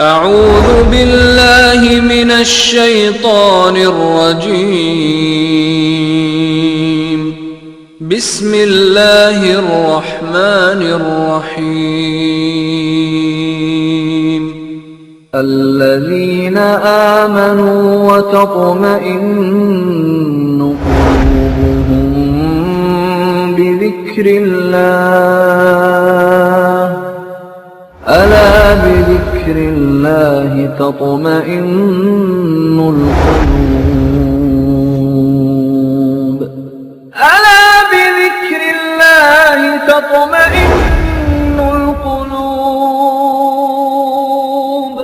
أعوذ بالله من الشيطان الرجيم. بسم الله الرحمن الرحيم. الذين آمنوا وتطمئن قلوبهم بذكر الله ألا بذكر الله تطمئن القلوب ألا بذكر الله تطمئن القلوب.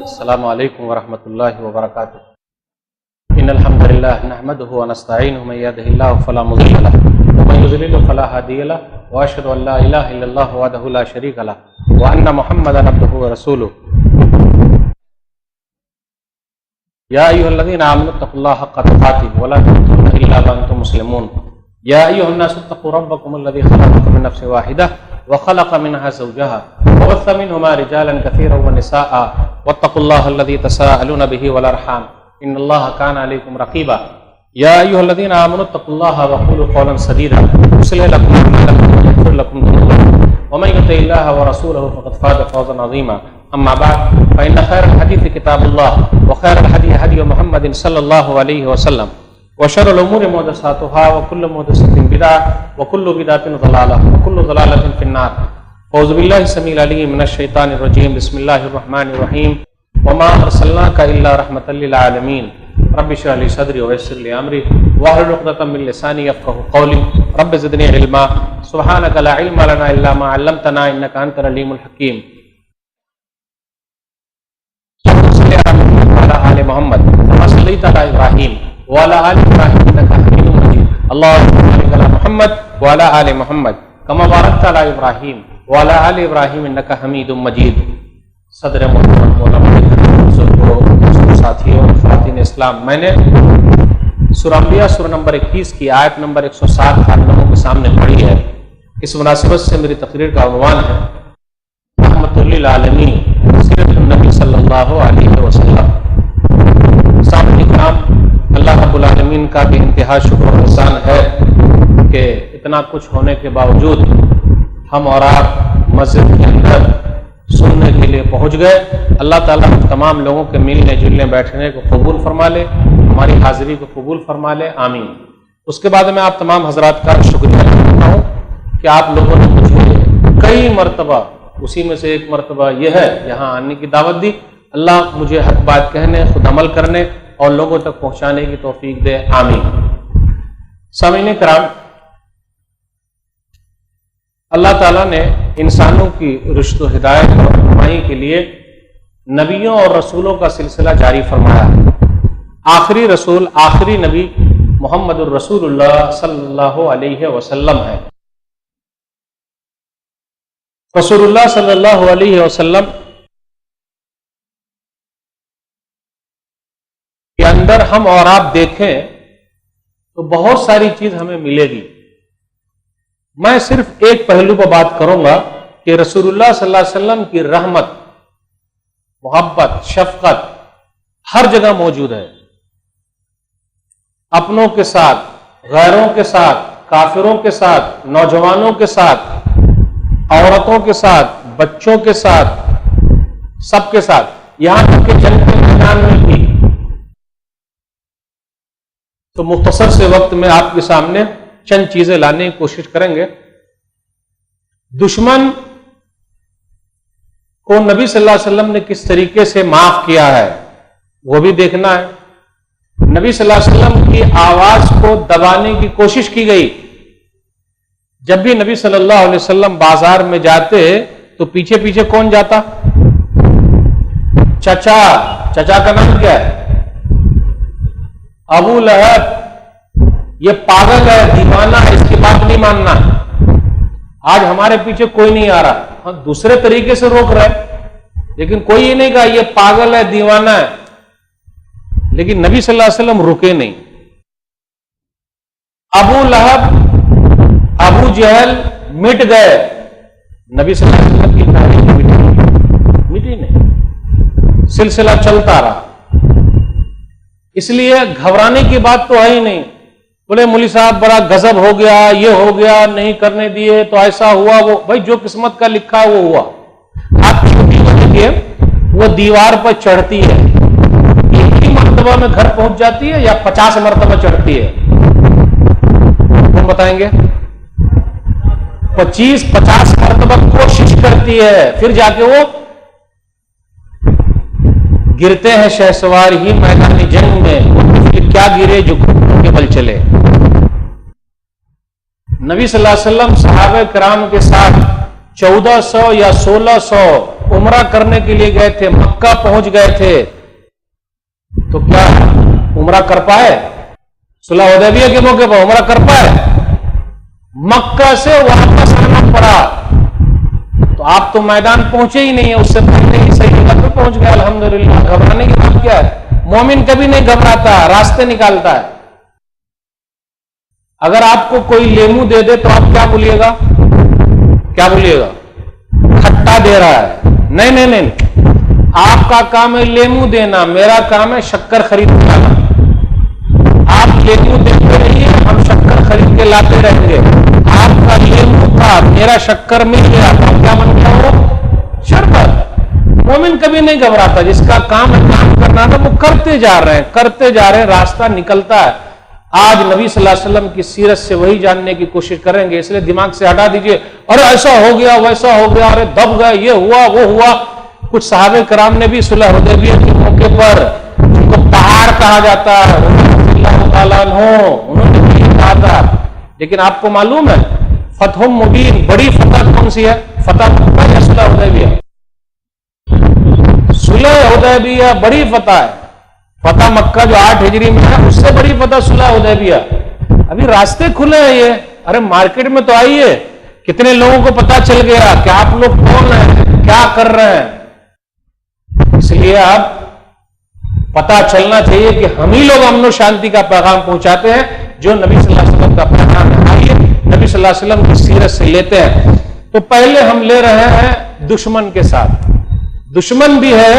السلام علیکم ورحمۃ اللہ وبرکاتہ. ان الحمد للہ نحمده ونستعینه من يهده الله فلا مضل له ومن يضلل فلا هادي له واشهد ان لا اله الا الله وحده لا شريك له وان محمدا عبده ورسوله. یا ایھا الذین آمنوا اتقوا الله حق تقاته ولا تموتن الا وانتم مسلمون. یا ایھا الناس اتقوا ربکم الذی خلقکم من نفس واحدة وخلق منها زوجها وبث منهما رجالا كثيرا ونساء واتقوا الله الذي تساءلون به والارحام ان الله كان عليكم رقيبا. یا ایھا الذین آمنوا اتقوا الله وقولوا قولا سديدا يصلح لكم اعمالكم ويغفر لكم ذنوبكم ومن يطع الله ورسوله فقد فاز فوزا عظيما. اما بعد فان خير الحديث كتاب الله وخير الهدي هدي محمد صلى الله عليه وسلم وشر الامور محدثاتها وكل محدثة بدعة وكل بدعة ضلالة وكل ضلالة في النار. اعوذ بالله السميع العليم من الشيطان الرجيم. بسم الله الرحمن الرحيم. وما ارسلناك الا رحمة للعالمين. رب اشرح لي صدري ويسر لي امري واحلل عقدة من لساني يفقهوا قولي. رب زدني علما. سبحانك لا علم لنا الا ما علمتنا انك انت العليم الحكيم. وعلى آل محمد كما صليت على إبراهيم وعلى آل إبراهيم إنك حميد مجيد. اللهم بارك على محمد وعلى آل محمد كما باركت على إبراهيم وعلى آل إبراهيم إنك حميد مجيد. صدر محترم علماء ساتھیوں خواتین اسلام، میں نے سورہ انبیاء سورہ نمبر 21 کی آیت نمبر 107 آپ لوگوں کے سامنے پڑھی ہے. اس مناسبت سے میری تقریر کا عنوان ہے رحمۃ للعالمین سیرت النبی صلی اللہ علیہ وسلم. سامنے کرام، اللہ رب العالمین کا بھی انتہا شکر و احسان ہے کہ اتنا کچھ ہونے کے باوجود ہم اور آپ مسجد کے اندر سننے کے لیے پہنچ گئے. اللہ تعالیٰ ہم تمام لوگوں کے ملنے جلنے بیٹھنے کو قبول فرما لے، ہماری حاضری کو قبول فرما لے، آمین. اس کے بعد میں آپ تمام حضرات کا شکریہ کرتا ہوں کہ آپ لوگوں نے مجھے کئی مرتبہ، اسی میں سے ایک مرتبہ یہ ہے یہاں آنے کی دعوت دی. اللہ مجھے حق بات کہنے، خود عمل کرنے اور لوگوں تک پہنچانے کی توفیق دے، آمین. سامعین کرام، اللہ تعالیٰ نے انسانوں کی رشد و ہدایت اور رہنمائی کے لیے نبیوں اور رسولوں کا سلسلہ جاری فرمایا. آخری رسول، آخری نبی محمد الرسول اللہ صلی اللہ علیہ وسلم ہے. رسول اللہ صلی اللہ علیہ وسلم کے اندر ہم اور آپ دیکھیں تو بہت ساری چیز ہمیں ملے گی. میں صرف ایک پہلو پر بات کروں گا کہ رسول اللہ صلی اللہ علیہ وسلم کی رحمت، محبت، شفقت ہر جگہ موجود ہے. اپنوں کے ساتھ، غیروں کے ساتھ، کافروں کے ساتھ، نوجوانوں کے ساتھ، عورتوں کے ساتھ، بچوں کے ساتھ، سب کے ساتھ، یہاں تک کہ جنگ کے میدان میں بھی. تو مختصر سے وقت میں آپ کے سامنے چند چیزیں لانے کی کوشش کریں گے. دشمن کو نبی صلی اللہ علیہ وسلم نے کس طریقے سے معاف کیا ہے وہ بھی دیکھنا ہے. نبی صلی اللہ علیہ وسلم کی آواز کو دبانے کی کوشش کی گئی. جب بھی نبی صلی اللہ علیہ وسلم بازار میں جاتے تو پیچھے پیچھے کون جاتا؟ چچا. چچا کا نام کیا ہے؟ ابو لہب. یہ پاگل ہے، دیوانہ ہے، اس کی بات نہیں ماننا. آج ہمارے پیچھے کوئی نہیں آ رہا، ہم دوسرے طریقے سے روک رہے، لیکن کوئی یہ نہیں کہا یہ پاگل ہے، دیوانہ ہے. لیکن نبی صلی اللہ علیہ وسلم رکے نہیں. ابو لہب، ابو جہل مٹ گئے، نبی صلی اللہ علیہ وسلم کی تاریخ مٹی نہیں. سلسلہ چلتا رہا. اس لیے گھبرانے کی بات تو ہے ہی نہیں. بولے مولوی صاحب بڑا غضب ہو گیا، یہ ہو گیا، نہیں کرنے دیے تو ایسا ہوا، وہ بھائی جو قسمت کا لکھا ہے وہ ہوا. آپ کی چھوٹی دیکھیے، وہ دیوار پر چڑھتی ہے، ایک ہی مرتبہ میں گھر پہنچ جاتی ہے یا 50 مرتبہ چڑھتی ہے؟ کون بتائیں گے؟ 50 مرتبہ کوشش کرتی ہے، پھر جا کے وہ گرتے ہیں شہسوار ہی میدان جنگ میں. پھر کیا گرے جو گھٹنوں کے بل چلے. نبی صلی اللہ علیہ وسلم صحابہ کرام کے ساتھ 1400 یا 1600 عمرہ کرنے کے لیے گئے تھے، مکہ پہنچ گئے تھے، تو کیا عمرہ کر پائے؟ صلح حدیبیہ کے موقع پر عمرہ کر پائے؟ مکہ سے واپس آنا پڑا. تو آپ تو میدان پہنچے ہی نہیں ہیں، اس سے پہلے ہی صحیح جگہ پہ پہنچ گئے الحمدللہ. گھبرانے کی بات کیا ہے؟ مومن کبھی نہیں گھبراتا، راستے نکالتا ہے. اگر آپ کو کوئی لیمو دے دے تو آپ کیا بولیے گا؟ کیا بولیے گا؟ کھٹا دے رہا ہے. نہیں نہیں نہیں، آپ کا کام ہے لیمو دینا، میرا کام ہے شکر خرید کے لانا. آپ لیمو دیتے رہیے، ہم شکر خرید کے لاتے رہیں گے. آپ کا لیمو تھا، میرا شکر مل گیا، تو کیا بن گیا؟ وہ شربت. مومن کبھی نہیں گھبراتا، جس کا کام ہے کام کرنا تھا وہ کرتے جا رہے ہیں، کرتے جا رہے ہیں، راستہ نکلتا ہے. آج نبی صلی اللہ علیہ وسلم کی سیرت سے وہی جاننے کی کوشش کریں گے، اس لیے دماغ سے ہٹا دیجئے ارے ایسا ہو گیا ویسا ہو گیا، ارے دب گئے، یہ ہوا وہ ہوا. کچھ صحابہ کرام نے بھی صلح حدیبیہ کے موقع پر، جن کو پہاڑ کہا جاتا ہے، اللہ تعالیٰ عنہ، انہوں نے بھی کہا تھا. لیکن آپ کو معلوم ہے فتح مبین بڑی فتح کون سی ہے؟ فتح مکہ یا صلح حدیبیہ؟ صلح حدیبیہ بڑی فتح ہے. فتح مکہ جو 8 ہجری میں ہے، اس سے بڑی فتح صلح حدیبیہ. ابھی راستے کھلے ہیں. یہ ارے مارکیٹ میں تو آئیے، کتنے لوگوں کو پتا چل گیا کہ آپ لوگ کون ہیں، کیا کر رہے ہیں. اس لیے آپ پتا چلنا چاہیے کہ ہم ہی لوگ امن و شانتی کا پیغام پہنچاتے ہیں، جو نبی صلی اللہ علیہ وسلم کا پیغام ہے. آئیے نبی صلی اللہ علیہ وسلم کی سیرت سے لیتے ہیں. تو پہلے ہم لے رہے ہیں دشمن کے ساتھ. دشمن بھی ہے،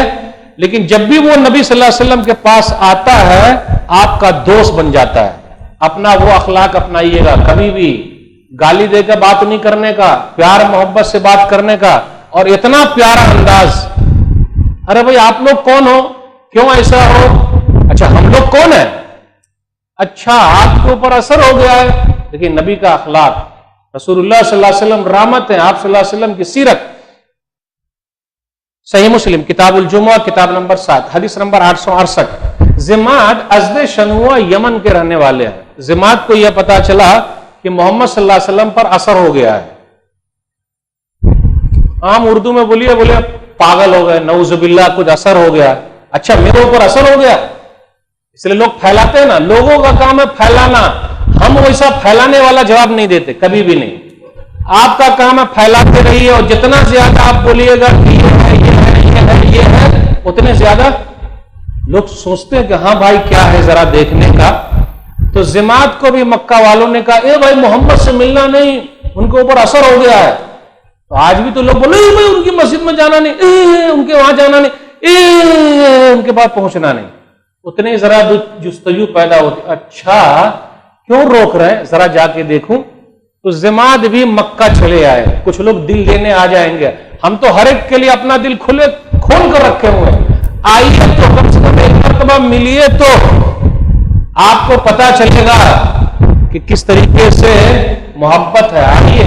لیکن جب بھی وہ نبی صلی اللہ علیہ وسلم کے پاس آتا ہے آپ کا دوست بن جاتا ہے. اپنا وہ اخلاق اپنائیے گا، کبھی بھی گالی دے کر بات نہیں کرنے کا، پیار محبت سے بات کرنے کا. اور اتنا پیارا انداز، ارے بھائی آپ لوگ کون ہو، کیوں ایسا ہو؟ اچھا ہم لوگ کون ہیں؟ اچھا آپ کے اوپر اثر ہو گیا ہے. لیکن نبی کا اخلاق، رسول اللہ صلی اللہ علیہ وسلم رحمت ہیں، آپ صلی اللہ علیہ وسلم کی سیرت. صحیح مسلم کتاب الجمعہ کتاب نمبر 7 حدیث نمبر 868. زماد ازد شنوا یمن کے رہنے والے ہیں. زماد کو یہ پتا چلا کہ محمد صلی اللہ علیہ وسلم پر اثر ہو گیا ہے. عام اردو میں بولیے پاگل ہو گئے، نعوذ باللہ، کچھ اثر ہو گیا. اچھا میرے اوپر اثر ہو گیا، اس لیے لوگ پھیلاتے ہیں نا، لوگوں کا کام ہے پھیلانا. ہم ویسا پھیلانے والا جواب نہیں دیتے، کبھی بھی نہیں. آپ کا کام ہے پھیلاتے رہیے، اور جتنا زیادہ آپ بولیے گا کہ یہ ہے یہ ہے یہ ہے یہ ہے، اتنے زیادہ لوگ سوچتے ہیں کہ ہاں بھائی کیا ہے ذرا دیکھنے کا. تو زماد کو بھی مکہ والوں نے کہا اے بھائی محمد سے ملنا نہیں، ان کے اوپر اثر ہو گیا ہے. تو آج بھی تو لوگ بولے بھائی ان کی مسجد میں جانا نہیں، ان کے وہاں جانا نہیں، ان کے پاس پہنچنا نہیں. اتنے ذرا جستجو پیدا ہوتی، اچھا کیوں روک رہے ہیں، ذرا جا کے دیکھوں. تو زماد بھی مکہ چلے آئے. کچھ لوگ دل دینے آ جائیں گے، ہم تو ہر ایک کے لیے اپنا دل کھول کر رکھے ہوئے ہیں. آئیے تو کم سے کم ایک مرتبہ ملیے تو آپ کو پتا چلے گا کہ کس طریقے سے محبت ہے. آئیے.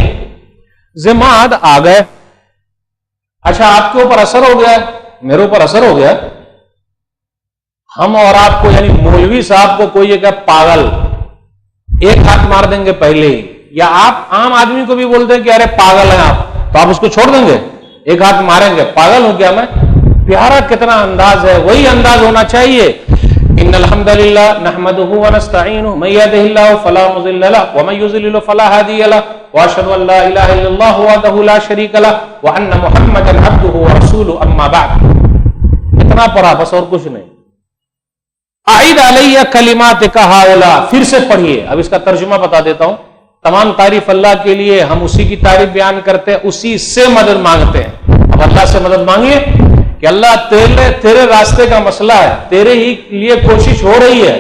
زماد آ گئے. اچھا آپ کے اوپر اثر ہو گیا، میرے اوپر اثر ہو گیا. ہم اور آپ کو یعنی مولوی صاحب کو کوئی یہ کہ پاگل، ایک ہاتھ مار دیں گے پہلے ہی. یا آپ عام آدمی کو بھی بولتے ہیں کہ ارے پاگل ہیں آپ، تو آپ اس کو چھوڑ دیں گے؟ ایک ہاتھ ماریں گے، پاگل ہوں کیا میں؟ پیارا کتنا انداز ہے، وہی انداز ہونا چاہیے. ان الحمد للہ نحمدہ ونستعینہ من یہدہ اللہ فلا مضل لہ ومن یضلل فلا ہادی لہ واشہد ان لا الہ الا اللہ وحدہ لا شریک لہ وان محمدا عبدہ ورسولہ اما بعد. اتنا پڑھا بس اور کچھ نہیں. اعید علیہ کلمات ہؤلاء، پھر سے پڑھیے. اب اس کا ترجمہ بتا دیتا ہوں. تمام تعریف اللہ کے لیے، ہم اسی کی تعریف بیان کرتے ہیں، اسی سے مدد مانگتے ہیں. اب اللہ سے مدد مانگیے کہ اللہ تیرے راستے کا مسئلہ ہے، تیرے ہی لیے کوشش ہو رہی ہے،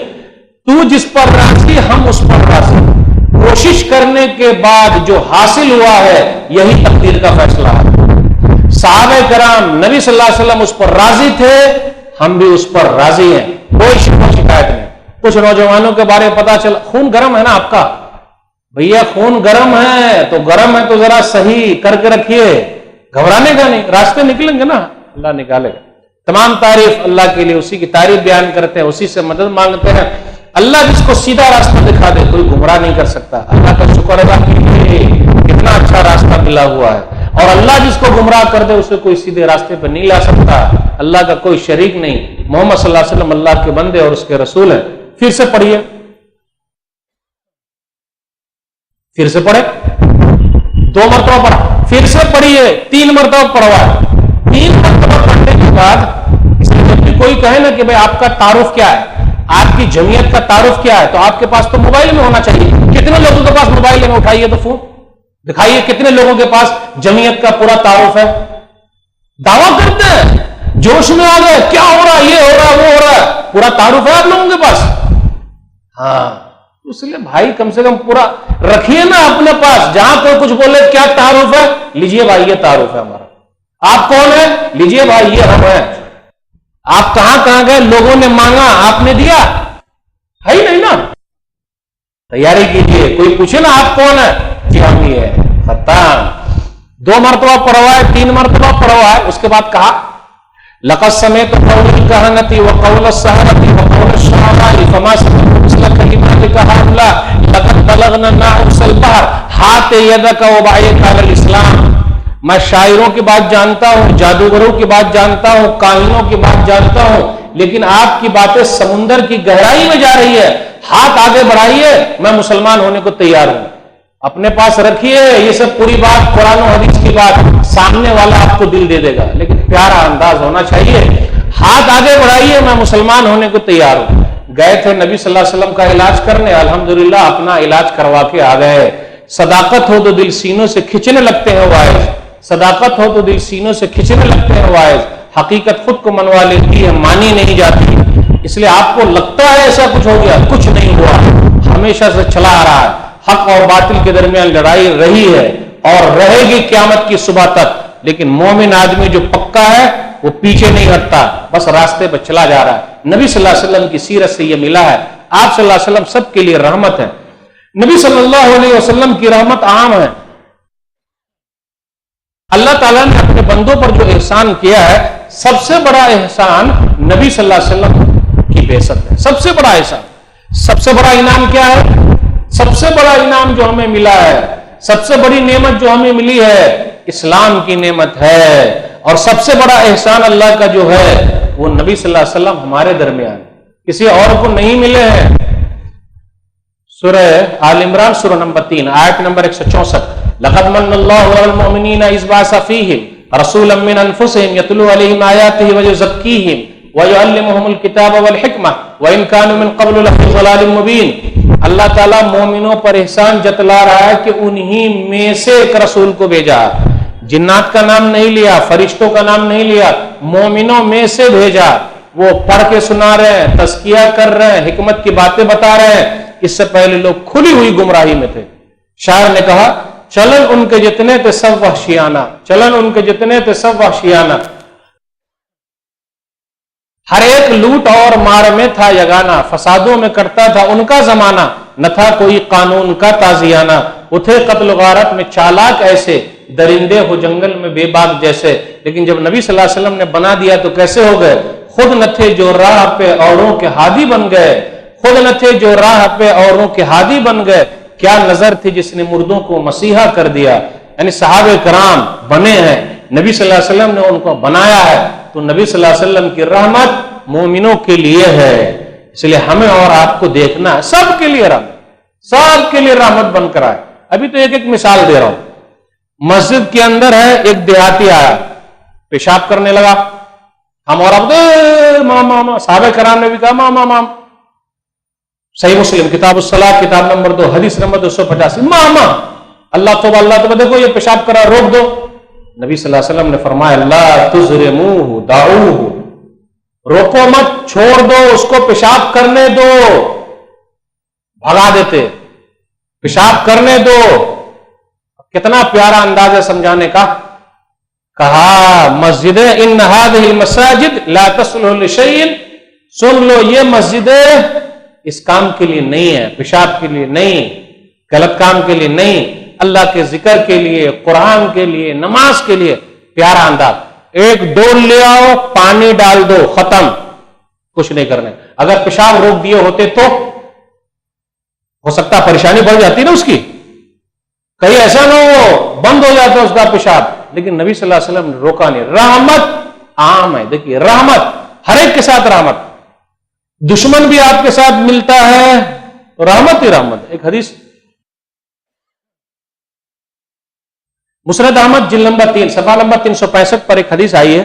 تو جس پر راضی ہم اس پر راضی، کوشش کرنے کے بعد جو حاصل ہوا ہے یہی تقدیر کا فیصلہ ہے۔ صحابہ کرام نبی صلی اللہ علیہ وسلم اس پر راضی تھے، ہم بھی اس پر راضی ہیں، کوئی شکایت نہیں۔ کچھ نوجوانوں کے بارے میں پتا چلا خون گرم ہے نا آپ کا، بھیا خون گرم ہے تو ذرا صحیح کر کے رکھیے، گھبرانے کا نہیں، راستے نکلیں گے نا، اللہ نکالے گا۔ تمام تعریف اللہ کے لیے، اسی کی تعریف بیان کرتے ہیں، اسی سے مدد مانگتے ہیں۔ اللہ جس کو سیدھا راستہ دکھا دے کوئی گمراہ نہیں کر سکتا۔ اللہ کا شکر ادا کیجیے، کتنا اچھا راستہ ملا ہوا ہے، اور اللہ جس کو گمراہ کر دے اسے کوئی سیدھے راستے پہ نہیں لا سکتا۔ اللہ کا کوئی شریک نہیں، محمد صلی اللہ علیہ وسلم اللہ کے بندے اور اس کے رسول ہیں۔ پھر سے پڑھیے، پھر سے پڑھے، 2 مرتبہ پڑھا، پھر سے پڑھیے، 3 مرتبہ پڑھوا۔ 3 مرتبہ پڑھنے کے بعد اس لیے جب بھی کوئی کہے نا کہ بھائی آپ کا تعارف کیا ہے، آپ کی جمعیت کا تعارف کیا ہے، تو آپ کے پاس تو موبائل میں ہونا چاہیے۔ کتنے لوگوں کے پاس موبائل ہے؟ اٹھائیے تو فون دکھائیے، کتنے لوگوں کے پاس جمعیت کا پورا تعارف ہے؟ دعویٰ کرتے ہیں، جوش میں آ گئے، کیا ہو رہا ہے، یہ ہو رہا ہے، وہ ہو رہا ہے، پورا تعارف ہے آپ لوگوں کے پاس؟ ہاں، اس لیے بھائی کم سے کم پورا رکھیے نا اپنے پاس۔ جہاں کوئی کچھ بولے کیا تعارف ہے، لیجئے بھائی یہ تعارف ہے ہمارا۔ آپ کون ہیں؟ لیجئے بھائی یہ ہم ہیں۔ آپ کہاں گئے، لوگوں نے مانگا آپ نے دیا ہے ہی نہیں نا، تیاری کیجئے۔ کوئی پوچھے نا آپ کون ہے، جی ہم ہی ہے، ختم۔ 2 مرتبہ پڑھوائے، 3 مرتبہ پڑھوائے، اس کے بعد کہا لقد سمعت قول الكهنة وقول السحرة وقول الشعراء فما سمعت مثل كلماتك هؤلاء لقد بلغنا ناعوس البحر حات يدك وبعيك على الاسلام۔ میں شاعروں کی بات جانتا ہوں، جادوگروں کی بات جانتا ہوں، کاہنوں کی بات جانتا ہوں، لیکن آپ کی باتیں سمندر کی گہرائی میں جا رہی ہے، ہاتھ آگے بڑھائیے، میں مسلمان ہونے کو تیار ہوں۔ اپنے پاس رکھیے یہ سب پوری بات، قرآن و حدیث کی بات، سامنے والا آپ کو دل دے دے گا، لیکن پیارا انداز ہونا چاہیے۔ ہاتھ آگے بڑھائیے، میں مسلمان ہونے کو تیار ہوں۔ گئے تھے نبی صلی اللہ علیہ وسلم کا علاج کرنے، الحمدللہ اپنا علاج کروا کے آ گئے۔ صداقت ہو تو دل سینوں سے کھچنے لگتے ہیں وائز، صداقت ہو تو دل سینوں سے کھچنے لگتے ہیں وائز۔ حقیقت خود کو منوا لیتی ہے، مانی نہیں جاتی۔ اس لیے آپ کو لگتا ہے ایسا کچھ ہو گیا، کچھ نہیں ہوا، ہمیشہ سے چلا آ رہا ہے۔ حق اور باطل کے درمیان لڑائی رہی ہے اور رہے گی قیامت کی صبح تک، لیکن مومن آدمی جو پکا ہے وہ پیچھے نہیں ہٹتا، بس راستے پہ چلا جا رہا ہے۔ نبی صلی اللہ علیہ وسلم کی سیرت سے یہ ملا ہے۔ آپ صلی اللہ علیہ وسلم سب کے لیے رحمت ہے، نبی صلی اللہ علیہ وسلم کی رحمت عام ہے۔ اللہ تعالیٰ نے اپنے بندوں پر جو احسان کیا ہے، سب سے بڑا احسان نبی صلی اللہ علیہ وسلم کی بعثت ہے۔ سب سے بڑا احسان، سب سے بڑا انعام کیا ہے؟ سب سے بڑا انعام جو ہمیں ملا ہے، سب سے بڑی نعمت جو ہمیں ملی ہے، اسلام کی نعمت ہے۔ اور سب سے بڑا احسان اللہ کا جو ہے وہ نبی صلی اللہ علیہ وسلم ہمارے درمیان، کسی اور کو نہیں ملے ہیں۔ سورہ آل عمران سورہ نمبر 3 آیت نمبر 164، لقد من اللہ علی المؤمنین اذ بعث فیہم رسولا من انفسہم یتلو علیہم آیاتہ ویزکیہم ویعلمہم الکتاب والحکمہ وان کانوا من قبل لفی ضلال مبین۔ اللہ تعالیٰ مومنوں پر احسان جتلا رہا ہے کہ انہی میں سے ایک رسول کو بھیجا، جنات کا نام نہیں لیا، فرشتوں کا نام نہیں لیا، مومنوں میں سے بھیجا۔ وہ پڑھ کے سنا رہے ہیں، تزکیہ کر رہے ہیں، حکمت کی باتیں بتا رہے ہیں۔ اس سے پہلے لوگ کھلی ہوئی گمراہی میں تھے۔ شاعر نے کہا چلن ان کے جتنے تھے سب وحشیانہ، چلن ان کے جتنے تھے سب وحشیانہ، ہر ایک لوٹ اور مار میں تھا یگانہ، فسادوں میں کٹتا تھا ان کا زمانہ، نہ تھا کوئی قانون کا تازیانہ۔ وہ تھے قتل و غارت میں چالاک ایسے، درندے ہو جنگل میں بے باک جیسے، لیکن جب نبی صلی اللہ علیہ وسلم نے بنا دیا تو کیسے ہو گئے؟ خود نہ تھے جو راہ پہ اوروں کے ہادی بن گئے، خود نہ تھے جو راہ پہ اوروں کے ہادی بن گئے۔ کیا نظر تھی جس نے مردوں کو مسیحا کر دیا؟ یعنی صحابہ کرام بنے ہیں، نبی صلی اللہ علیہ وسلم نے ان کو بنایا ہے، تو نبی صلی اللہ علیہ وسلم کی رحمت مومنوں کے لیے ہے۔ اس لیے ہمیں اور آپ کو دیکھنا ہے، سب کے لیے رحمت، سب کے لیے رحمت بن کر آئے۔ ابھی تو ایک مثال دے رہا ہوں۔ مسجد کے اندر ہے، ایک دیہاتی آیا، پیشاب کرنے لگا، ہم اور اب ماما، صحابہ کرام نے بھی کہا ماما مام۔ صحیح مسلم کتاب الصلاۃ کتاب نمبر 2 حدیث نمبر 285، ماما، اللہ توبہ دیکھو یہ پیشاب کرا، روک دو۔ نبی صلی اللہ علیہ وسلم نے فرمایا لا تزرموہ دعوہ، روکو مت، چھوڑ دو اس کو، پیشاب کرنے دو، بھگا دیتے، پیشاب کرنے دو۔ کتنا پیارا انداز ہے سمجھانے کا، کہا مسجدیں ان هذه المساجد لا تصلح لشيء، سن لو یہ مسجدیں اس کام کے لیے نہیں ہے، پیشاب کے لیے نہیں، غلط کام کے لیے نہیں، اللہ کے ذکر کے لیے، قرآن کے لیے، نماز کے لیے۔ پیارا انداز، ایک ڈول لے آؤ، پانی ڈال دو، ختم، کچھ نہیں کرنے۔ اگر پیشاب روک دیے ہوتے تو ہو سکتا پریشانی بڑھ جاتی نا اس کی، کہیں ایسا نہ ہو بند ہو جاتا اس کا پیشاب، لیکن نبی صلی اللہ علیہ وسلم نے روکا نہیں۔ رحمت عام ہے، دیکھیے رحمت ہر ایک کے ساتھ، رحمت دشمن بھی آپ کے ساتھ ملتا ہے تو رحمت ہی رحمت۔ ایک حدیث مسند احمد جلد نمبر 3 صفحہ نمبر 365 پر ایک حدیث آئی ہے،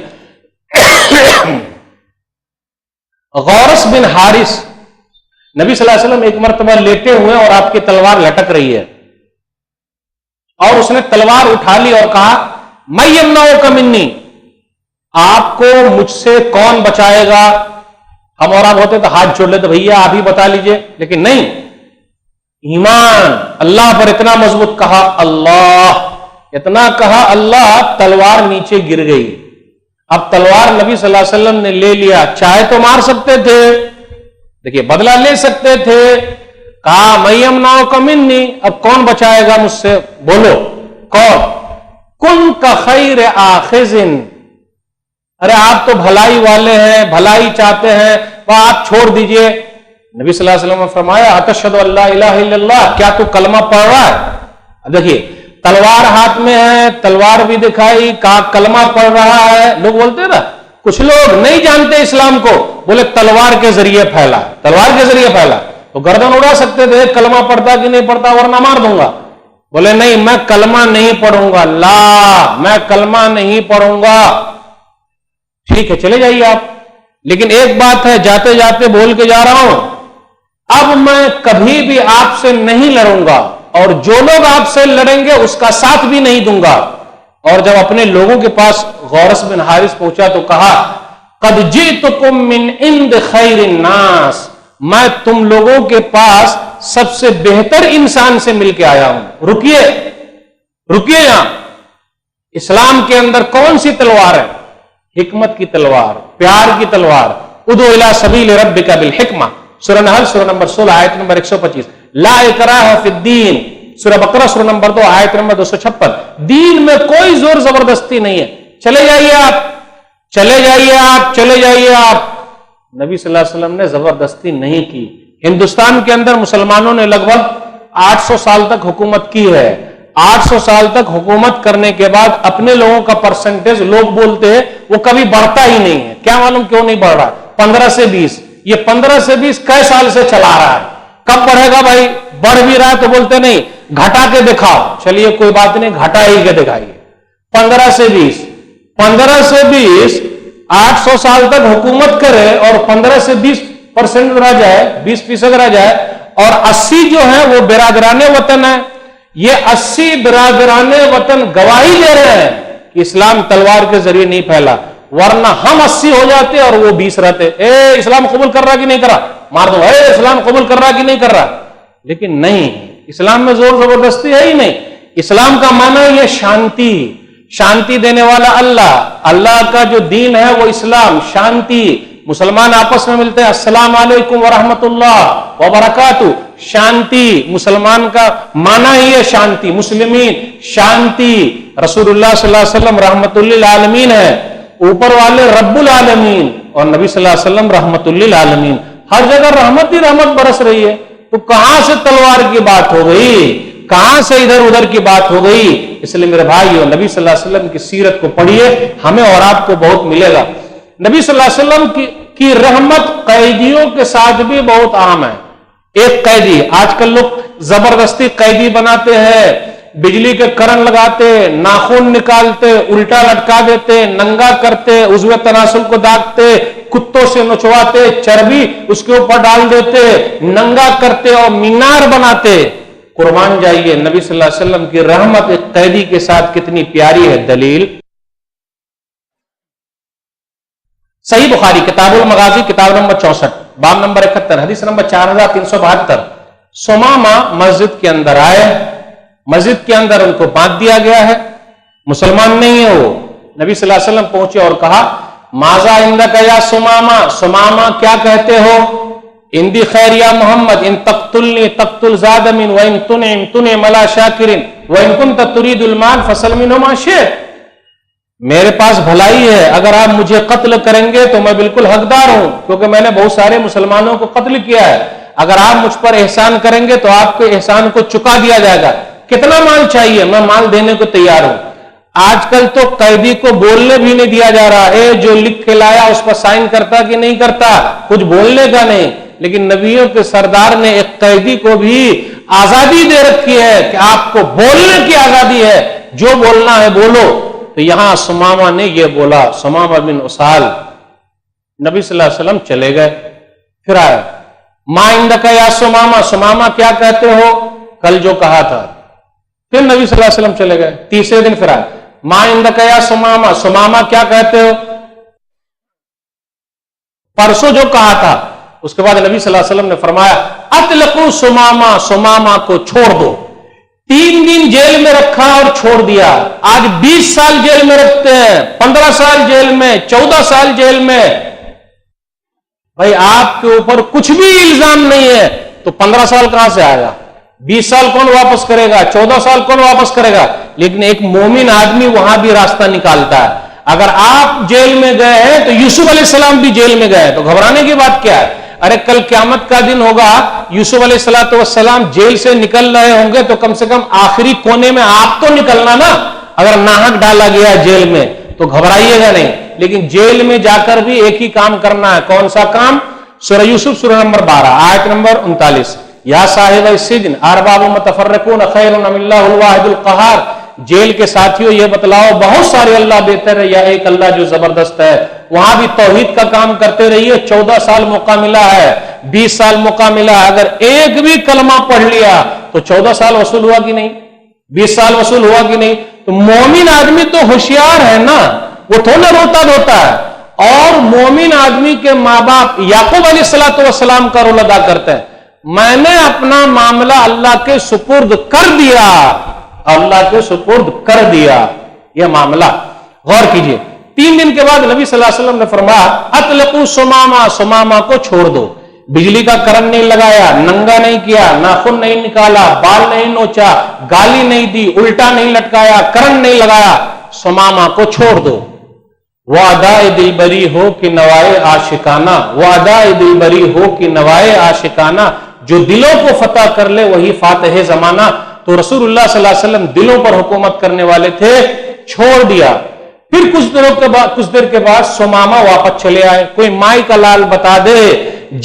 غورس بن حارث، نبی صلی اللہ علیہ وسلم ایک مرتبہ لیٹے ہوئے اور آپ کی تلوار لٹک رہی ہے، اور اس نے تلوار اٹھا لی اور کہا میں یمنعک منی، آپ کو مجھ سے کون بچائے گا؟ ہم اور آپ ہوتے تو ہاتھ جوڑ لیتے، بھیا آپ ہی بتا لیجئے، لیکن نہیں، ایمان اللہ پر اتنا مضبوط، کہا اللہ، اتنا کہا اللہ، تلوار نیچے گر گئی۔ اب تلوار نبی صلی اللہ علیہ وسلم نے لے لیا، چاہے تو مار سکتے تھے، دیکھیے بدلہ لے سکتے تھے، کہا میں یمنعک منی، اب کون بچائے گا مجھ سے؟ بولو کون؟ کن کا خیر آخذ، ارے آپ تو بھلائی والے ہیں، بھلائی چاہتے ہیں، وہ آپ چھوڑ دیجئے۔ نبی صلی اللہ علیہ وسلم نے فرمایا اتشہد ان لا الہ الا اللہ، کیا تو کلمہ پڑھ رہا ہے؟ اب دیکھیے تلوار ہاتھ میں ہے، تلوار بھی دکھائی، کہا کلمہ پڑھ رہا ہے۔ لوگ بولتے نا، کچھ لوگ نہیں جانتے اسلام کو، بولے تلوار کے ذریعے پھیلا، تلوار کے ذریعے پھیلا، تو گردن اڑا سکتے تھے، کلمہ پڑھتا کہ نہیں پڑھتا ورنہ مار دوں گا۔ بولے نہیں، میں کلمہ نہیں پڑھوں گا، لا میں کلمہ نہیں پڑھوں گا۔ ٹھیک ہے چلے جائیے آپ، لیکن ایک بات ہے، جاتے جاتے بول کے جا رہا ہوں، اب میں کبھی بھی آپ سے نہیں لڑوں گا، اور جو لوگ آپ سے لڑیں گے اس کا ساتھ بھی نہیں دوں گا۔ اور جب اپنے لوگوں کے پاس غورس بن حارث پہنچا تو کہا قد جئتکم من عند خیر الناس، میں تم لوگوں کے پاس سب سے بہتر انسان سے مل کے آیا ہوں۔ رکیے رکیے، یہاں اسلام کے اندر کون سی تلوار ہے؟ حکمت کی تلوار، پیار کی تلوار۔ ادعو الی سبیل ربک بالحکمہ، سورہ نحل سورہ نمبر 16 آیت نمبر 125۔ لا اکراہ فی الدین، سورہ بقرہ سورہ نمبر 2 آیت نمبر 256۔ دین میں کوئی زور زبردستی نہیں ہے، چلے جائیے آپ، چلے جائیے آپ، چلے جائیے آپ۔ نبی صلی اللہ علیہ وسلم نے زبردستی نہیں کی۔ ہندوستان کے اندر مسلمانوں نے لگ بھگ 800 سال تک حکومت کی ہے۔ 800 سال تک حکومت کرنے کے بعد اپنے لوگوں کا پرسنٹیج لوگ بولتے ہیں وہ کبھی بڑھتا ہی نہیں ہے۔ کیا معلوم کیوں نہیں بڑھ رہا؟ 15 سے 20، یہ 15 سے 20 کئی سال سے چلا رہا ہے، کب بڑھے گا بھائی؟ بڑھ بھی رہا ہے تو بولتے نہیں گھٹا کے دکھاؤ، چلیے کوئی بات نہیں، گھٹا ہی کے دکھائیے۔ 15 سے 20، 15 سے 20، 800 سال تک حکومت کرے اور 15 سے 20% رہ جائے، 20% رہ جائے، اور 80 جو ہے وہ برادران وطن ہے۔ یہ 80 برادران وطن گواہی دے رہے ہیں کہ اسلام تلوار کے ذریعے نہیں پھیلا، ورنہ ہم 80 ہو جاتے اور وہ 20 رہتے۔ اے اسلام قبول کر رہا کہ نہیں کر رہا؟ مار دو، اے اسلام قبول کر رہا کہ نہیں کر رہا؟ لیکن نہیں، اسلام میں زور زبردستی ہے ہی نہیں۔ اسلام کا معنی یہ شانتی، شانتی دینے والا اللہ، اللہ کا جو دین ہے وہ اسلام، شانتی۔ مسلمان آپس میں ملتے ہیں السلام علیکم ورحمۃ اللہ وبرکاتہ، شانتی۔ مسلمان کا معنی ہی ہے شانتی، مسلمین شانتی۔ رسول اللہ صلی اللہ علیہ وسلم رحمت للعالمین ہے، اوپر والے رب العالمین، اور نبی صلی اللہ علیہ وسلم رحمت للعالمین۔ ہر جگہ رحمت ہی رحمت برس رہی ہے، تو کہاں سے تلوار کی بات ہو گئی؟ کہاں سے ادھر ادھر کی بات ہو گئی؟ اس لیے میرے بھائیو، نبی صلی اللہ علیہ وسلم کی سیرت کو پڑھیے، ہمیں اور آپ کو بہت ملے گا۔ نبی صلی اللہ علیہ وسلم کی رحمت قیدیوں کے ساتھ بھی بہت عام ہے۔ ایک قیدی، آج کل لوگ زبردستی قیدی بناتے ہیں، بجلی کے کرن لگاتے، ناخن نکالتے، الٹا لٹکا دیتے، ننگا کرتے، عضو تناسل کو داغتے، کتوں سے نچواتے، چربی اس کے اوپر ڈال دیتے، ننگا کرتے اور مینار بناتے۔ قربان جائیے، نبی صلی اللہ علیہ وسلم کی رحمت ایک قیدی کے ساتھ کتنی پیاری ہے۔ دلیل صحیح بخاری کتاب المغازی کتاب نمبر 64 باب نمبر 71 حدیث نمبر 4372. سمامہ مسجد کے اندر آئے, مسجد کے اندر ان کو باندھ دیا گیا ہے, مسلمان نہیں ہے وہ. نبی صلی اللہ علیہ وسلم پہنچے اور کہا ماذا عندک یا سمامہ, سمامہ کیا کہتے ہو؟ اندی خیر یا محمد, ان تقتلنی تقتل زاد من وان تنعم تنعم علی شاکر وان کنت تريد المال فسل منه ما شئت. میرے پاس بھلائی ہے, اگر آپ مجھے قتل کریں گے تو میں بالکل حقدار ہوں, کیونکہ میں نے بہت سارے مسلمانوں کو قتل کیا ہے. اگر آپ مجھ پر احسان کریں گے تو آپ کے احسان کو چکا دیا جائے گا. کتنا مال چاہیے؟ میں مال دینے کو تیار ہوں. آج کل تو قیدی کو بولنے بھی نہیں دیا جا رہا ہے, جو لکھ کے لایا اس پر سائن کرتا کہ نہیں کرتا, کچھ بولنے کا نہیں. لیکن نبیوں کے سردار نے ایک قیدی کو بھی آزادی دے رکھی ہے کہ آپ کو بولنے کی آزادی ہے, جو بولنا ہے بولو. تو یہاں سمامہ نے یہ بولا, سمامہ بن اسال. نبی صلی اللہ علیہ وسلم چلے گئے. پھر آئے ما عندک یا سمامہ, سمامہ کیا کہتے ہو؟ کل جو کہا تھا. پھر نبی صلی اللہ علیہ وسلم چلے گئے. تیسرے دن پھر آئے ما عندک یا سمامہ, سمامہ کیا کہتے ہو؟ پرسوں جو کہا تھا. اس کے بعد نبی صلی اللہ علیہ وسلم نے فرمایا اطلقوا سمامہ, سمامہ کو چھوڑ دو. 3 دن جیل میں رکھا اور چھوڑ دیا. آج 20 سال جیل میں رکھتے ہیں, 15 سال جیل میں, 14 سال جیل میں. بھائی آپ کے اوپر کچھ بھی الزام نہیں ہے تو 15 سال کہاں سے آئے گا؟ 20 سال کون واپس کرے گا؟ 14 سال کون واپس کرے گا؟ لیکن ایک مومن آدمی وہاں بھی راستہ نکالتا ہے. اگر آپ جیل میں گئے ہیں تو یوسف علیہ السلام بھی جیل میں گئے, تو گھبرانے کی بات کیا ہے؟ ارے کل قیامت کا دن ہوگا, یوسف علیہ السلام جیل سے نکل رہے ہوں گے تو کم سے کم آخری کونے میں آپ تو نکلنا نا. اگر ناحق ڈالا گیا جیل میں تو گھبرائیے گا نہیں. لیکن جیل میں جا کر بھی ایک ہی کام کرنا ہے. کون سا کام؟ سورہ یوسف سورہ نمبر 12 آیت نمبر 39 یا صاحب السجن ارباب متفرقون خیر ام اللہ الواحد القہار. جیل کے ساتھیوں یہ بتلاؤ بہت سارے اللہ بہتر ہے یا ایک اللہ جو زبردست ہے؟ وہاں بھی توحید کا کام کرتے رہیے. 14 سال موقع ملا ہے, 20 سال موقع ملا ہے, اگر ایک بھی کلمہ پڑھ لیا تو 14 سال وصول ہوا کہ نہیں؟ 20 سال وصول ہوا کہ نہیں؟ تو مومن آدمی تو ہوشیار ہے نا, وہ تھوڑا روتا دھوتا ہے. اور مومن آدمی کے ماں باپ یعقوب علیہ السلام کا رول ادا کرتے ہیں. میں نے اپنا معاملہ اللہ کے سپرد کر دیا, اللہ کے سپرد کر دیا یہ معاملہ. غور کیجئے. 3 دن کے بعد نبی صلی اللہ علیہ وسلم نے فرمایا اطلقوا سمامہ, سمامہ کو چھوڑ دو. بجلی کا کرنٹ نہیں لگایا, ننگا نہیں کیا, ناخن نہیں نکالا, بال نہیں نوچا, گالی نہیں دی, الٹا نہیں لٹکایا, کرنٹ نہیں لگایا. سمامہ کو چھوڑ دو. وہ ادائے دل بری ہو کہ نوائے عاشقانہ, وہ ادائے دل بری ہو کہ نوائے عاشقانہ. جو دلوں کو فتح کر لے وہی فاتح زمانہ. تو رسول اللہ صلی اللہ علیہ وسلم دلوں پر حکومت کرنے والے تھے, چھوڑ دیا. پھر کچھ دیر کے بعد سمامہ واپس چلے آئے. کوئی مائی کا لال بتا دے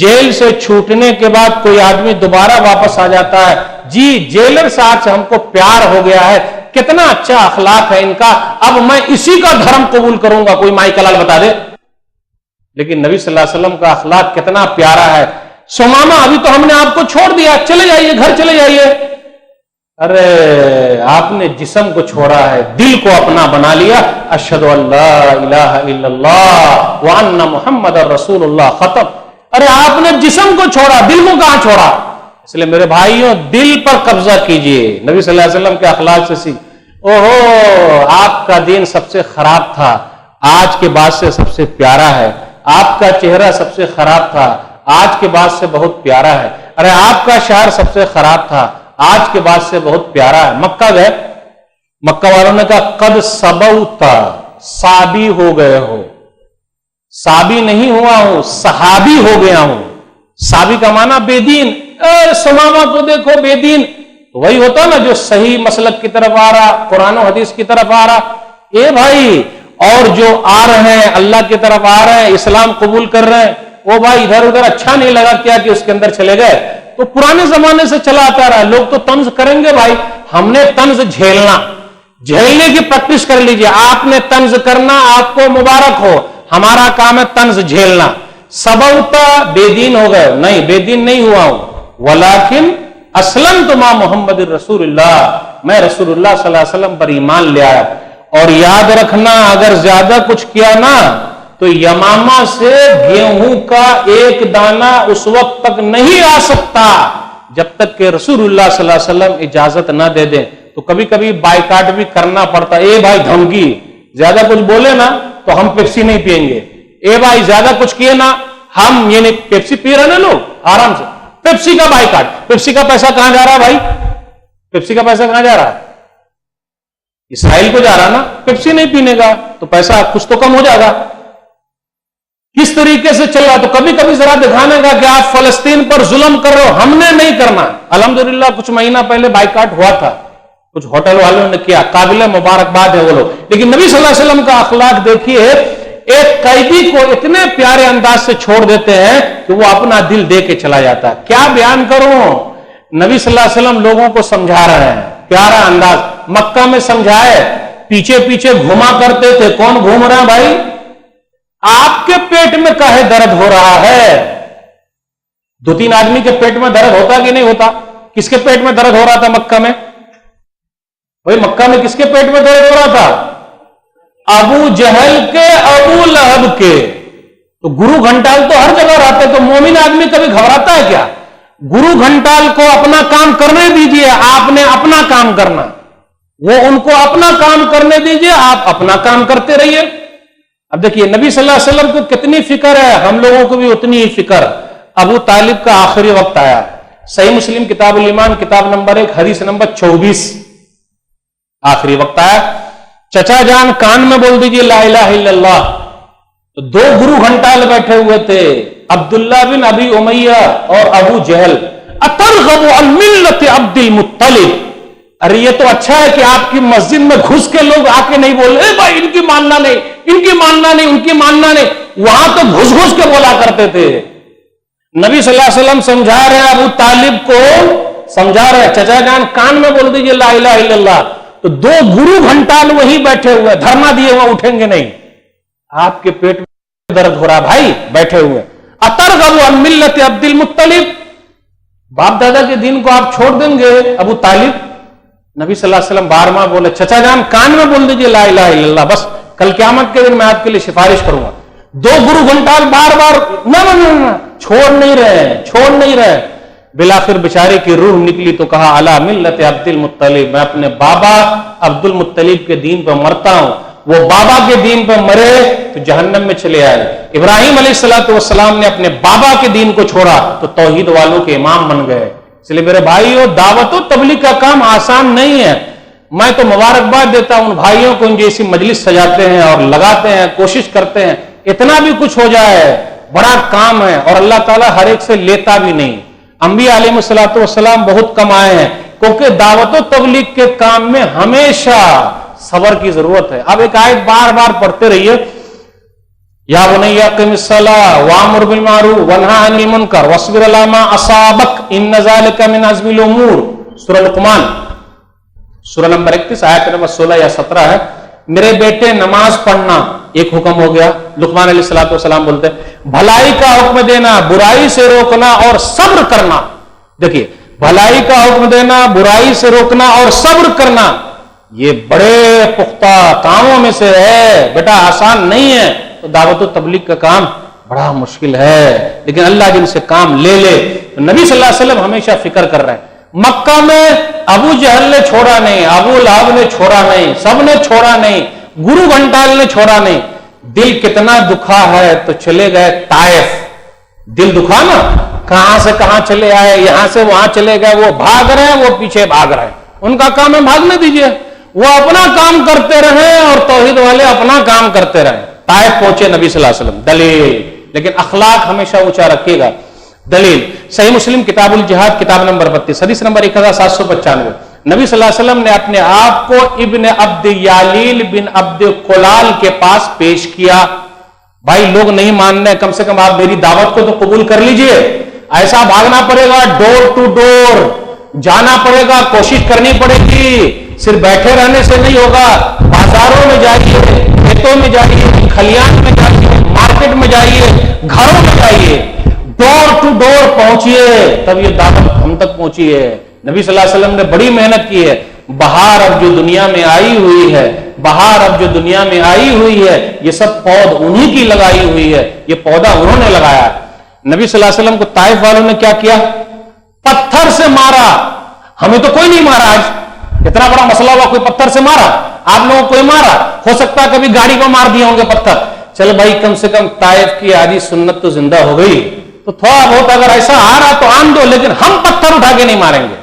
جیل سے چھوٹنے کے بعد کوئی آدمی دوبارہ واپس آ جاتا ہے, جی جیلر صاحب سے ہم کو پیار ہو گیا ہے, کتنا اچھا اخلاق ہے ان کا, اب میں اسی کا دھرم قبول کروں گا. کوئی مائی کا لال بتا دے. لیکن نبی صلی اللہ علیہ وسلم کا اخلاق کتنا پیارا ہے. سمامہ ابھی تو ہم نے آپ کو چھوڑ دیا, چلے جائیے, گھر چلے جائیے. ارے آپ نے جسم کو چھوڑا ہے, دل کو اپنا بنا لیا. اشہد ان لا الہ الا اللہ وان محمد رسول اللہ, ختم. ارے آپ نے جسم کو چھوڑا, دل کو کہاں چھوڑا؟ اس لیے میرے بھائیوں دل پر قبضہ کیجئے. نبی صلی اللہ علیہ وسلم کے اخلاق سے سیکھ. اوہو آپ کا دین سب سے خراب تھا, آج کے بعد سے سب سے پیارا ہے. آپ کا چہرہ سب سے خراب تھا, آج کے بعد سے بہت پیارا ہے. ارے آپ کا شہر سب سے خراب تھا, آج کے بعد سے بہت پیارا ہے. مکہ گئے, مکہ والوں نے کہا قد صبوتا, صابی ہو گئے ہو. صابی نہیں ہوا ہوں, صحابی ہو گیا ہوں. صابی کا معنی بے دین. سمامہ کو دیکھو بے دین, وہی ہوتا نا جو صحیح مسلک کی طرف آ رہا, قرآن و حدیث کی طرف آ رہا. اے بھائی, اور جو آ رہے ہیں اللہ کی طرف آ رہے ہیں, اسلام قبول کر رہے ہیں, وہ بھائی ادھر ادھر اچھا نہیں لگا کیا کہ اس کے اندر چلے گئے. تو پرانے زمانے سے چلا آتا رہا, لوگ تو طنز کریں گے. بھائی ہم نے طنز جھیلنے کی پریکٹس کر لیجئے. آپ نے طنز کرنا, آپ کو مبارک ہو. ہمارا کام ہے طنز جھیلنا. سبوتا بے دین ہو گئے, نہیں بے دین نہیں ہوا ہوں. ولیکن اسلمت مع محمد رسول اللہ, میں رسول اللہ صلی اللہ علیہ وسلم پر ایمان لے آیا. اور یاد رکھنا اگر زیادہ کچھ کیا نا تو یمامہ سے گیہوں کا ایک دانہ اس وقت تک نہیں آ سکتا جب تک کہ رسول اللہ صلی اللہ علیہ وسلم اجازت نہ دے دیں. تو کبھی کبھی بائیکاٹ بھی کرنا پڑتا. اے بھائی دھمکی، زیادہ کچھ بولے نا تو ہم پیپسی نہیں پئیں گے. اے بھائی زیادہ کچھ کیے نا ہم یہ نہیں. پیپسی پی رہے نا لوگ آرام سے، پیپسی کا بائیکاٹ. پیپسی کا پیسہ کہاں جا رہا ہے بھائی؟ پیپسی کا پیسہ کہاں جا رہا ہے؟ اسرائیل کو جا رہا نا. پیپسی نہیں پینے کا تو پیسہ کچھ تو کم ہو جائے گا. کس طریقے سے چل رہا. تو کبھی کبھی ذرا دکھانے کا کہ آپ فلسطین پر ظلم کر رہے ہو، ہم نے نہیں کرنا. الحمدللہ کچھ مہینہ پہلے بائیکاٹ ہوا تھا، کچھ ہوٹل والوں نے کیا، قابل مبارکباد ہے وہ لوگ. لیکن نبی صلی اللہ علیہ وسلم کا اخلاق دیکھیے، ایک قیدی کو اتنے پیارے انداز سے چھوڑ دیتے ہیں کہ وہ اپنا دل دے کے چلا جاتا ہے. کیا بیان کروں، نبی صلی اللہ علیہ وسلم لوگوں کو سمجھا رہے ہیں، پیارا انداز. مکہ میں سمجھائے، پیچھے پیچھے گھوما کرتے تھے. کون گھوم رہا ہے بھائی؟ آپ کے پیٹ میں کاہے درد ہو رہا ہے؟ 2-3 آدمی کے پیٹ میں درد ہوتا کہ نہیں ہوتا؟ کس کے پیٹ میں درد ہو رہا تھا مکہ میں؟ بھائی مکہ میں کس کے پیٹ میں درد ہو رہا تھا؟ ابو جہل کے، ابو لہب کے. تو گرو گھنٹال تو ہر جگہ رہتے، تو مومن آدمی کبھی گھبراتا ہے کیا؟ گرو گھنٹال کو اپنا کام کرنے دیجئے، آپ نے اپنا کام کرنا. وہ ان کو اپنا کام کرنے دیجئے، آپ اپنا کام کرتے رہیے. اب دیکھیے نبی صلی اللہ علیہ وسلم کو کتنی فکر ہے، ہم لوگوں کو بھی اتنی ہی فکر. ابو طالب کا آخری وقت آیا. صحیح مسلم کتاب الایمان کتاب نمبر 1 حدیث نمبر 24. آخری وقت آیا. چچا جان کان میں بول دیجئے لا الہ الا اللہ. تو 2 گرو گھنٹال بیٹھے ہوئے تھے، عبداللہ بن ابی امیہ اور ابو جہل. اترغب عن ملت عبد المطلب. ارے یہ تو اچھا ہے کہ آپ کی مسجد میں گھس کے لوگ آ کے نہیں بول رہے بھائی ان کی ماننا نہیں، ان کی ماننا نہیں، ان کی ماننا نہیں. وہاں تو گھس گھس کے بولا کرتے تھے. نبی صلی اللہ علیہ وسلم سمجھا رہے ہیں، ابو طالب کو سمجھا رہے ہیں، چچا جان کان میں بول دیجئے لا الہ الا اللہ. تو 2 گرو گھنٹال وہی بیٹھے ہوئے، دھرنا دیے ہوئے، اٹھیں گے نہیں. آپ کے پیٹ میں درد ہو رہا بھائی، بیٹھے ہوئے. اترغب عن ملت عبد المطلب. باپ دادا کے دین کو آپ چھوڑ دیں گے ابو طالب؟ نبی صلی اللہ علیہ وسلم بار بار بولے چچا جان کان میں بول دیجئے لا الہ الا اللہ. بس کل قیامت کے دن میں آپ کے لیے سفارش کروں گا. 2 گرو گھنٹال بار بار نہ چھوڑ نہیں رہے. بلاخر بیچارے کی روح نکلی تو کہا الا ملت عبد المطلب. میں اپنے بابا عبد المطلب کے دین پر مرتا ہوں. وہ بابا کے دین پر مرے تو جہنم میں چلے آئے. ابراہیم علیہ السلام نے اپنے بابا کے دین کو چھوڑا تو توحید والوں کے امام بن گئے. اس لیے میرے بھائیو، دعوت و تبلیغ کا کام آسان نہیں ہے. میں تو مبارکباد دیتا ہوں ان بھائیوں کو جیسی مجلس سجاتے ہیں اور لگاتے ہیں، کوشش کرتے ہیں. اتنا بھی کچھ ہو جائے بڑا کام ہے، اور اللہ تعالیٰ ہر ایک سے لیتا بھی نہیں. انبیاء علیہ السلام بہت کم آئے ہیں، کیونکہ دعوت و تبلیغ کے کام میں ہمیشہ صبر کی ضرورت ہے. اب ایک آیت بار بار پڑھتے رہیے، یا بنی اقم الصلاۃ وامر بالمعروف وانہی عن المنکر واصبر علی ما اصابک ان ذلک من عزم الامور. سورہ لقمان سورہ نمبر 31 آیت نمبر 16 یا 17 ہے. میرے بیٹے نماز پڑھنا ایک حکم ہو گیا. لقمان علیہ السلام بولتے ہیں بھلائی کا حکم دینا، برائی سے روکنا اور صبر کرنا. دیکھیے بھلائی کا حکم دینا، برائی سے روکنا اور صبر کرنا، یہ بڑے پختہ کاموں میں سے ہے بیٹا، آسان نہیں ہے. تو دعوت و تبلیغ کا کام بڑا مشکل ہے، لیکن اللہ جن سے کام لے لے. نبی صلی اللہ علیہ وسلم ہمیشہ فکر کر رہے ہیں. مکہ میں ابو جہل نے چھوڑا نہیں، ابو لہب نے چھوڑا نہیں، سب نے چھوڑا نہیں، گرو گھنٹال نے چھوڑا نہیں. دل کتنا دکھا ہے تو چلے گئے طائف. دل دکھا نا، کہاں سے کہاں چلے آئے، یہاں سے وہاں چلے گئے. وہ بھاگ رہے ہیں، وہ پیچھے بھاگ رہے ہیں. ان کا کام ہے بھاگنے دیجئے، وہ اپنا کام کرتے رہیں اور توحید والے اپنا کام کرتے رہیں. طائف پہنچے نبی صلی اللہ علیہ وسلم. دلیل، لیکن اخلاق ہمیشہ اونچا رکھیے گا. دلیل صحیح مسلم کتاب الجہاد کتاب نمبر 32 حدیث نمبر 1795. نبی صلی اللہ علیہ وسلم نے اپنے آپ کو ابن عبد یالیل بن عبد قلال کے پاس پیش کیا. بھائی لوگ نہیں ماننے، کم سے کم آپ میری دعوت کو تو قبول کر لیجئے. ایسا بھاگنا پڑے گا، ڈور ٹو ڈور جانا پڑے گا، کوشش کرنی پڑے گی. صرف بیٹھے رہنے سے نہیں ہوگا. بازاروں میں جائیے، کھیتوں میں جائیے، کھلیان میں جائیے، مارکیٹ میں جائیے، گھروں میں جائیے، ڈور ٹو ڈور پہنچیے، تب یہ دعوت ہم تک پہنچی ہے. نبی صلی اللہ علیہ وسلم نے بڑی محنت کی ہے. بہار اب جو دنیا میں آئی ہوئی ہے، بہار اب جو دنیا میں آئی ہوئی ہے یہ سب پود انہی کی لگائی ہوئی ہے، یہ پودا انہوں نے لگایا۔ نبی صلی اللہ علیہ وسلم کو طائف والوں نے کیا کیا؟ پتھر سے مارا۔ ہمیں تو کوئی نہیں مارا، آج اتنا بڑا مسئلہ ہوا کوئی پتھر سے مارا؟ آپ لوگوں کو کوئی مارا؟ ہو سکتا ہے کبھی گاڑی کو مار دیے ہوں گے پتھر۔ چل بھائی کم سے کم طائف کی آدھی سنت تو زندہ ہو گئی، تو تھوڑا بہت اگر ایسا آ رہا تو آن دو، لیکن ہم پتھر اٹھا کے نہیں ماریں گے۔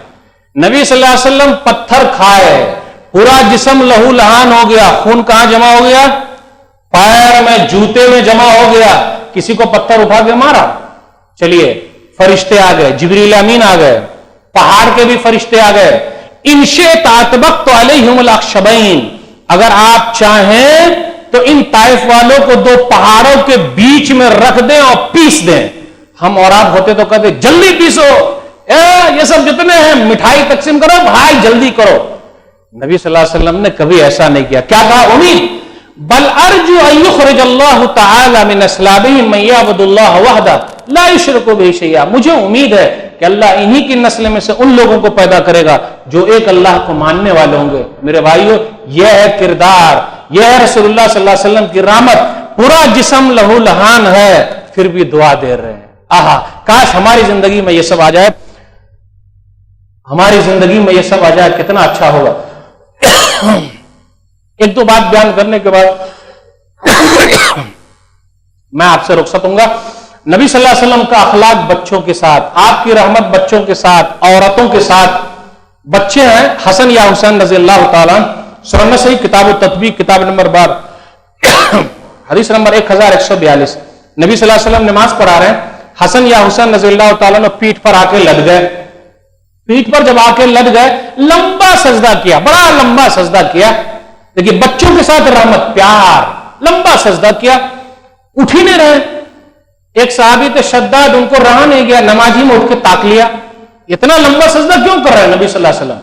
نبی صلی اللہ علیہ وسلم پتھر کھائے، پورا جسم لہو لہان ہو گیا، خون کہاں جمع ہو گیا؟ پیر میں، جوتے میں جمع ہو گیا۔ کسی کو پتھر اٹھا کے مارا؟ چلیے فرشتے آ گئے، جبریل امین آ گئے، پہاڑ کے بھی فرشتے آ گئے۔ ان شئت اطبقت علیہم الاخشبین، اگر آپ چاہیں تو ان طائف والوں کو دو پہاڑوں کے بیچ میں رکھ دیں اور پیس دیں۔ ہم اور آپ ہوتے تو کہتے جلدی پیسو، یہ سب جتنے ہیں مٹھائی تقسیم کرو بھائی جلدی کرو۔ نبی صلی اللہ علیہ وسلم نے کبھی ایسا نہیں کیا۔ کیا کہا؟ امید بل ارجو ان یخرج اللہ تعالی من اصلابہم من یعبد اللہ وحدہ لا یشرک بہ شیئا، مجھے امید ہے کہ اللہ انہی کی نسل میں سے ان لوگوں کو پیدا کرے گا جو ایک اللہ کو ماننے والے ہوں گے۔ میرے بھائیو، یہ ہے کردار، یہ ہے رسول اللہ صلی اللہ علیہ وسلم کی رحمت۔ پورا جسم لہو لہان ہے پھر بھی دعا دے رہے ہیں۔ آہا، کاش ہماری زندگی میں یہ سب آ جائے، ہماری زندگی میں یہ سب آ جائے کتنا اچھا ہوگا۔ ایک دو بات بیان کرنے کے بعد میں آپ سے رخصت ہوں گا۔ نبی صلی اللہ علیہ وسلم کا اخلاق بچوں کے ساتھ، آپ کی رحمت بچوں کے ساتھ، عورتوں کے ساتھ۔ بچے ہیں حسن یا حسین رضی اللہ تعالیٰ، سنن صحیح کتاب التطبیق کتاب نمبر 12 حدیث نمبر 1142، نبی صلی اللہ علیہ وسلم نماز پڑھا رہے ہیں، حسن یا حسین رضی اللہ تعالیٰ نے پیٹھ پر آ کے لٹ گئے۔ پیٹھ پر جب آ کے لٹ گئے، لمبا سجدہ کیا، بڑا لمبا سجدہ کیا۔ دیکھیے بچوں کے ساتھ رحمت، پیار، لمبا سجدہ کیا، اٹھ ہی نہیں رہے۔ ایک صحابی تھے شداد، ان کو رہا نہیں گیا، نمازی میں اٹھ کے تاک لیا، اتنا لمبا سجدہ کیوں کر رہے ہیں نبی صلی اللہ علیہ وسلم؟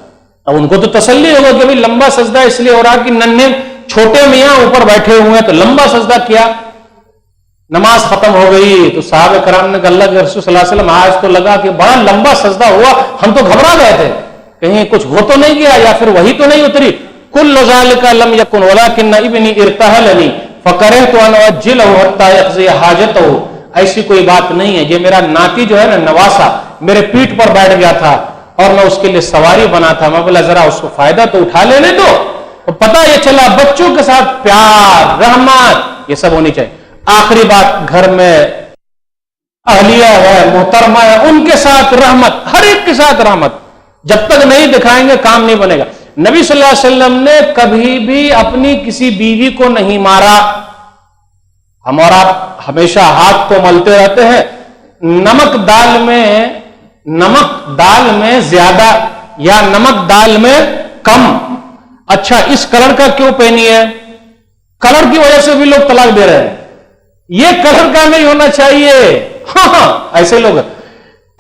اب ان کو تو تسلی ہوگا کہ بھائی لمبا سجدہ اس لیے ہو رہا کہ ننھے چھوٹے میاں اوپر بیٹھے ہوئے ہیں، تو لمبا سجدہ کیا۔ نماز ختم ہو گئی تو صحابہ کرام نے کہا اللہ کے رسول صلی اللہ علیہ وسلم آج تو لگا کہ بڑا لمبا سجدہ ہوا، ہم تو گھبرا گئے تھے کہیں کچھ ہو تو نہیں گیا یا پھر وہی تو نہیں اتری۔ کل ذالک لم یکن ولکن ابنی ارتحلنی فکرہت ان اؤجلہ حتی یقضی حاجتہ، ایسی کوئی بات نہیں ہے، یہ میرا ناتی جو ہے نا نواسا میرے پیٹھ پر بیٹھ گیا تھا اور میں اس کے لیے سواری بنا تھا، میں بولا ذرا اس کو فائدہ تو اٹھا لینے دو۔ تو پتہ یہ چلا بچوں کے ساتھ پیار، رحمت، یہ سب ہونی چاہیے۔ آخری بات، گھر میں اہلیہ ہے، محترمہ ہے، ان کے ساتھ رحمت، ہر ایک کے ساتھ رحمت۔ جب تک نہیں دکھائیں گے کام نہیں بنے گا۔ نبی صلی اللہ علیہ وسلم نے کبھی بھی اپنی کسی بیوی کو نہیں مارا۔ ہم اور آپ ہمیشہ ہاتھ تو ملتے رہتے ہیں، نمک دال میں زیادہ یا نمک دال میں کم، اچھا اس کلر کا کیوں پہنی ہے؟ کلر کی وجہ سے بھی لوگ طلاق دے رہے ہیں، یہ کلر کا نہیں ہونا چاہیے۔ ہاں ایسے لوگ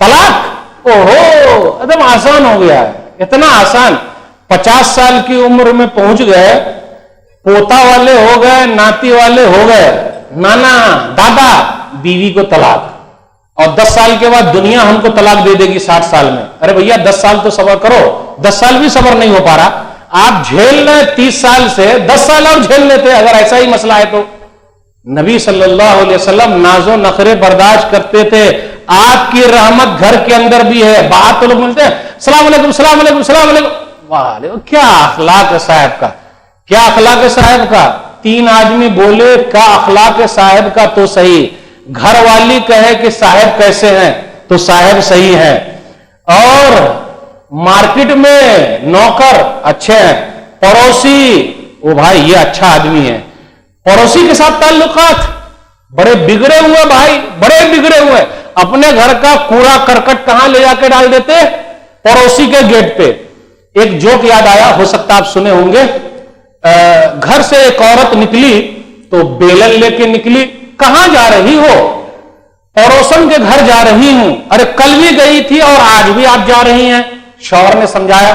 طلاق، اوہو ایک دم آسان ہو گیا ہے، اتنا آسان۔ 50 سال کی عمر میں پہنچ گئے، پوتا والے ہو گئے، ناتی والے ہو گئے، نانا دادا، بیوی کو طلاق، اور 10 سال کے بعد دنیا ہم کو طلاق دے دے گی 60 سال میں۔ ارے بھیا 10 سال تو صبر کرو، 10 سال بھی صبر نہیں ہو پا رہا، آپ جھیل رہے 30 سال سے، 10 سال اور جھیل لیتے اگر ایسا ہی مسئلہ ہے تو۔ نبی صلی اللہ علیہ وسلم ناز و نخرے برداشت کرتے تھے۔ آپ کی رحمت گھر کے اندر بھی ہے، باہر تو لوگ ملتے ہیں السلام علیکم السلام علیکم السلام علیکم، وعلیکم، کیا اخلاق ہے صاحب کا، کیا اخلاق ہے صاحب کا۔ 3 آدمی بولے کا اخلاق ہے صاحب کا تو صحیح، گھر والی کہے کہ صاحب کیسے ہیں تو صاحب صحیح ہے، اور مارکیٹ میں نوکر اچھے ہیں، پڑوسی وہ بھائی یہ اچھا آدمی ہے، پڑوسی کے ساتھ تعلقات بڑے بگڑے ہوئے بھائی، بڑے بگڑے ہوئے، اپنے گھر کا کوڑا کرکٹ کہاں لے جا کے ڈال دیتے؟ پڑوسی کے گیٹ پہ۔ ایک جوک یاد آیا، ہو سکتا آپ سنے ہوں گے، گھر سے ایک عورت نکلی تو بیلن لے کے نکلی، کہاں جا رہی ہو؟ پڑوسن کے گھر جا رہی ہوں۔ ارے کل بھی گئی تھی اور آج بھی آپ جا رہی ہیں؟ شوہر نے سمجھایا،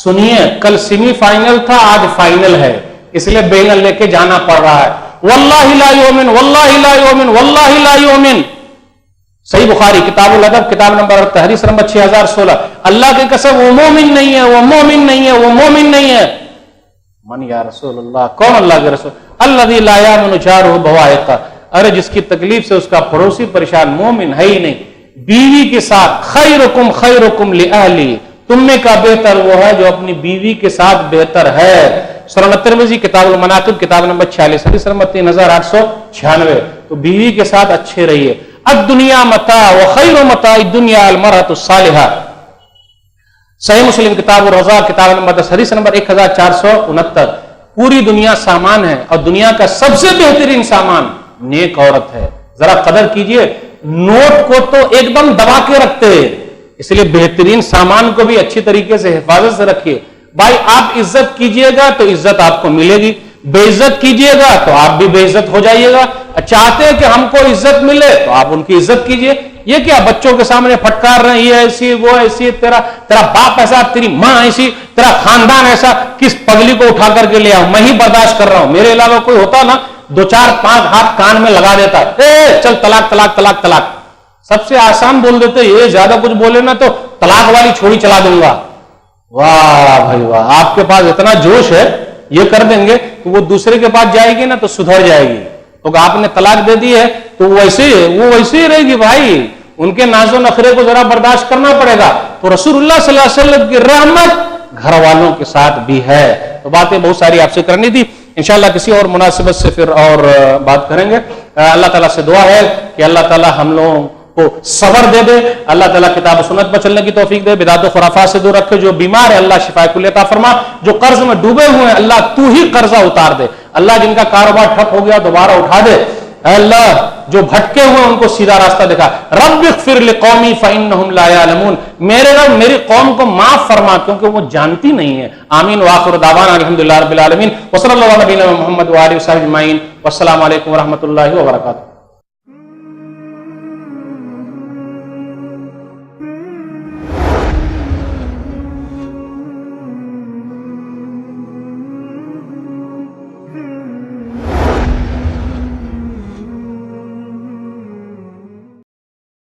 سنیے کل سیمی فائنل تھا آج فائنل ہے، اس لیے بیلن لے کے جانا پڑ رہا ہے۔ واللہ لا یؤمن واللہ لا یؤمن واللہ لا یؤمن، صحیح بخاری کتاب الادب کتاب نمبر حدیث نمبر 6016، اللہ کی قسم وہ مومن نہیں ہے، وہ مومن نہیں ہے، وہ مومن نہیں ہے۔ من یا رسول اللہ، کون اللہ کے رسول؟ الذی لا یامن جارہ بوائقہ، ارے جس کی تکلیف سے اس کا پڑوسی پریشان، مومن ہے ہی نہیں۔ بیوی کے ساتھ خیرکم خیرکم لأہلی، تم میں کا بہتر وہ ہے جو اپنی بیوی کے ساتھ بہتر ہے۔ سنن ترمذی کتاب المناقب کتاب نمبر 46 حدیث نمبر 3896۔ تو بیوی کے ساتھ اچھے رہیے۔ الدنیا متاع وخیر متاع الدنیا المرأة الصالحہ، صحیح مسلم کتاب الرضا کتاب نمبر 10 حدیث نمبر 1469۔ پوری دنیا سامان ہے اور دنیا کا سب سے بہترین سامان نیک عورت ہے۔ ذرا قدر کیجئے، نوٹ کو تو ایک دم دبا کے رکھتے ہیں، اس لیے بہترین سامان کو بھی اچھی طریقے سے حفاظت سے رکھیے۔ بھائی آپ عزت کیجئے گا تو عزت آپ کو ملے گی، بے عزت کیجئے گا تو آپ بھی بے عزت ہو جائیے گا۔ چاہتے ہیں کہ ہم کو عزت ملے تو آپ ان کی عزت کیجئے۔ یہ کیا بچوں کے سامنے پھٹکار رہے ہیں، یہ ایسی وہ ایسی، تیرا باپ ایسا، تیری ماں ایسی، تیرا خاندان ایسا، کس پگلی کو اٹھا کر کے لے آؤں؟ میں ہی برداشت کر رہا ہوں، میرے علاوہ کوئی ہوتا نا 2-4-5 ہاتھ کان میں لگا دیتا، چل طلاق طلاق طلاق طلاق۔ سب سے آسان بول دیتے، یہ زیادہ کچھ بولے نا تو طلاق والی چھوڑی چلا دوں گا۔ واہ بھائی واہ، آپ کے پاس اتنا جوش ہے، یہ کر دیں گے تو وہ دوسرے کے پاس جائے گی نا تو سدھر جائے گی۔ تو آپ نے طلاق دے دی ہے تو وہ ویسے ہی رہے گی بھائی، ان کے ناز و نخرے کو ذرا برداشت کرنا پڑے گا۔ تو رسول اللہ صلی اللہ علیہ وسلم کی رحمت گھر والوں کے ساتھ بھی ہے۔ تو باتیں بہت ساری آپ سے کرنی تھی، انشاءاللہ کسی اور مناسبت سے پھر اور بات کریں گے۔ اللہ تعالیٰ سے دعا ہے کہ اللہ تعالیٰ ہم لوگوں کو صبر دے دے، اللہ تعالیٰ کتاب و سنت پر چلنے کی توفیق دے، بدعت و خرافات سے دور رکھے، جو بیمار ہے اللہ شفا کل عطا فرما، جو قرض میں ڈوبے ہوئے ہیں اللہ تو ہی قرضہ اتار دے، اللہ جن کا کاروبار ٹھپ ہو گیا دوبارہ اٹھا دے، اے اللہ جو بھٹکے ہوئے ان کو سیدھا راستہ دکھا۔ رب اغفر لقومی فانہم لا یعلمون، میرے رب میری قوم کو معاف فرما کیونکہ وہ جانتی نہیں ہے۔ آمین وآخر دعوانا الحمدللہ رب العالمین، وصلی اللہ علیہ نبینا محمد وآلہ وصحبہ اجمعین، والسلام علیکم ورحمۃ اللہ وبرکاتہ۔